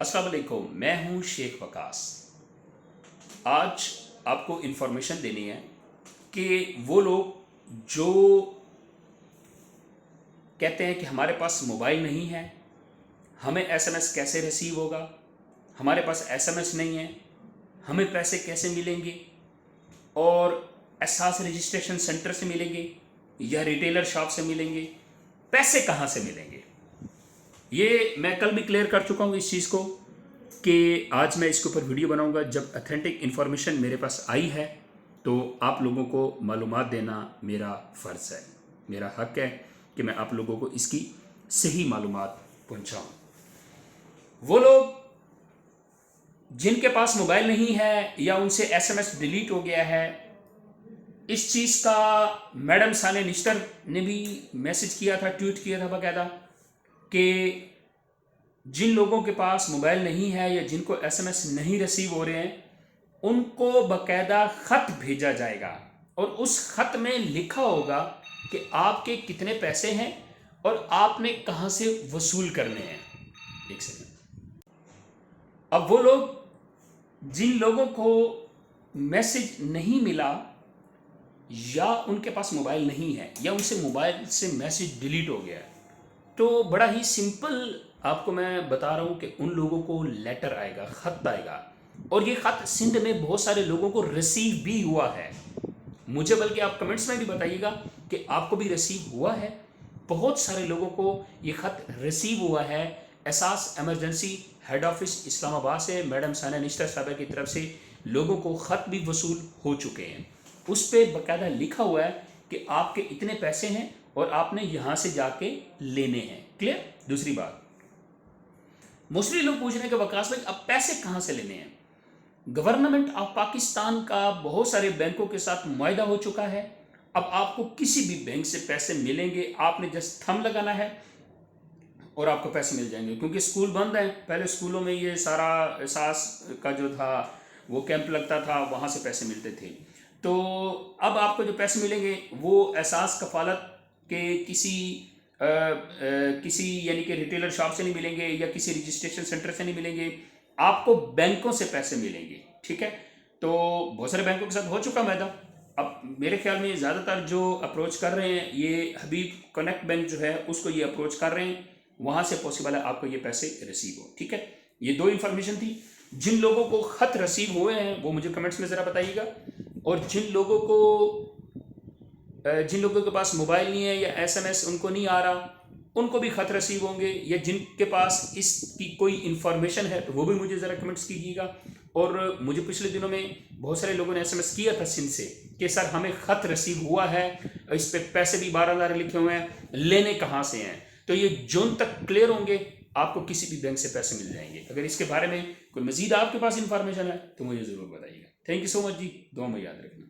अस्सलाम वालेकुम, मैं हूं शेख वकास। आज आपको इन्फॉर्मेशन देनी है कि वो लोग जो कहते हैं कि हमारे पास मोबाइल नहीं है, हमें एसएमएस कैसे रिसीव होगा, हमारे पास एसएमएस नहीं है, हमें पैसे कैसे मिलेंगे और एहसास रजिस्ट्रेशन सेंटर से मिलेंगे या रिटेलर शॉप से मिलेंगे, पैसे कहाँ से मिलेंगे। ये मैं कल भी क्लियर कर चुका हूँ इस चीज़ को कि आज मैं इसके ऊपर वीडियो बनाऊंगा। जब अथेंटिक इन्फॉर्मेशन मेरे पास आई है तो आप लोगों को मालूमात देना मेरा फ़र्ज़ है, मेरा हक है कि मैं आप लोगों को इसकी सही मालूमात पहुंचाऊं। वो लोग जिनके पास मोबाइल नहीं है या उनसे एसएमएस डिलीट हो गया है, इस चीज़ का मैडम साने निश्तर ने भी मैसेज किया था, ट्वीट किया था बाकायदा कि जिन लोगों के पास मोबाइल नहीं है या जिनको एसएमएस नहीं रिसीव हो रहे हैं उनको बाकायदा ख़त भेजा जाएगा और उस ख़त में लिखा होगा कि आपके कितने पैसे हैं और आपने कहाँ से वसूल करने हैं। एक सेकंड। अब वो लोग जिन लोगों को मैसेज नहीं मिला या उनके पास मोबाइल नहीं है या उनसे मोबाइल से मैसेज डिलीट हो गया है, तो बड़ा ही सिंपल आपको मैं बता रहा हूँ कि उन लोगों को लेटर आएगा, ख़त आएगा और ये ख़त सिंध में बहुत सारे लोगों को रिसीव भी हुआ है। मुझे बल्कि आप कमेंट्स में भी बताइएगा कि आपको भी रिसीव हुआ है। बहुत सारे लोगों को ये ख़त रिसीव हुआ है। एहसास एमरजेंसी हेड ऑफिस इस्लामाबाद से मैडम साना निश्तर साहबा की तरफ से लोगों को ख़त भी वसूल हो चुके हैं। उस पर बाकायदा लिखा हुआ है कि आपके इतने पैसे हैं और आपने यहाँ से जाके लेने हैं। क्लियर। दूसरी बात, मोस्टली लोग पूछ रहे हैं कि वकास भाई अब पैसे कहाँ से लेने हैं। गवर्नमेंट ऑफ पाकिस्तान का बहुत सारे बैंकों के साथ मुआहदा हो चुका है। अब आपको किसी भी बैंक से पैसे मिलेंगे, आपने जस्ट थंब लगाना है और आपको पैसे मिल जाएंगे। क्योंकि स्कूल बंद हैं, पहले स्कूलों में ये सारा एहसास का जो था वो कैंप लगता था, वहाँ से पैसे मिलते थे। तो अब आपको जो पैसे मिलेंगे वो एहसास कफालत के किसी यानी कि रिटेलर शॉप से नहीं मिलेंगे या किसी रजिस्ट्रेशन सेंटर से नहीं मिलेंगे, आपको बैंकों से पैसे मिलेंगे। ठीक है। तो बहुत सारे बैंकों के साथ हो चुका मैदा। अब मेरे ख्याल में ज़्यादातर जो अप्रोच कर रहे हैं ये हबीब कनेक्ट बैंक जो है उसको ये अप्रोच कर रहे हैं, वहाँ से पॉसिबल है आपको ये पैसे रिसीव हो। ठीक है। ये दो इन्फॉर्मेशन थी। जिन लोगों को ख़त रिसीव हुए हैं वो मुझे कमेंट्स में ज़रा बताइएगा, और जिन लोगों के पास मोबाइल नहीं है या एसएमएस उनको नहीं आ रहा उनको भी ख़त रिसीव होंगे, या जिनके पास इसकी कोई इन्फॉर्मेशन है तो वो भी मुझे ज़रा कमेंट्स कीजिएगा। और मुझे पिछले दिनों में बहुत सारे लोगों ने एसएमएस किया था सिंध से कि सर हमें ख़त रिसीव हुआ है, इस पर पैसे भी 12,000 लिखे हुए हैं, लेने कहाँ से हैं। तो ये जून तक क्लियर होंगे, आपको किसी भी बैंक से पैसे मिल जाएंगे। अगर इसके बारे में कोई मज़ीद आपके पास इन्फॉर्मेशन है तो मुझे ज़रूर बताइएगा। थैंक यू सो मच जी, दुआ में याद रखना।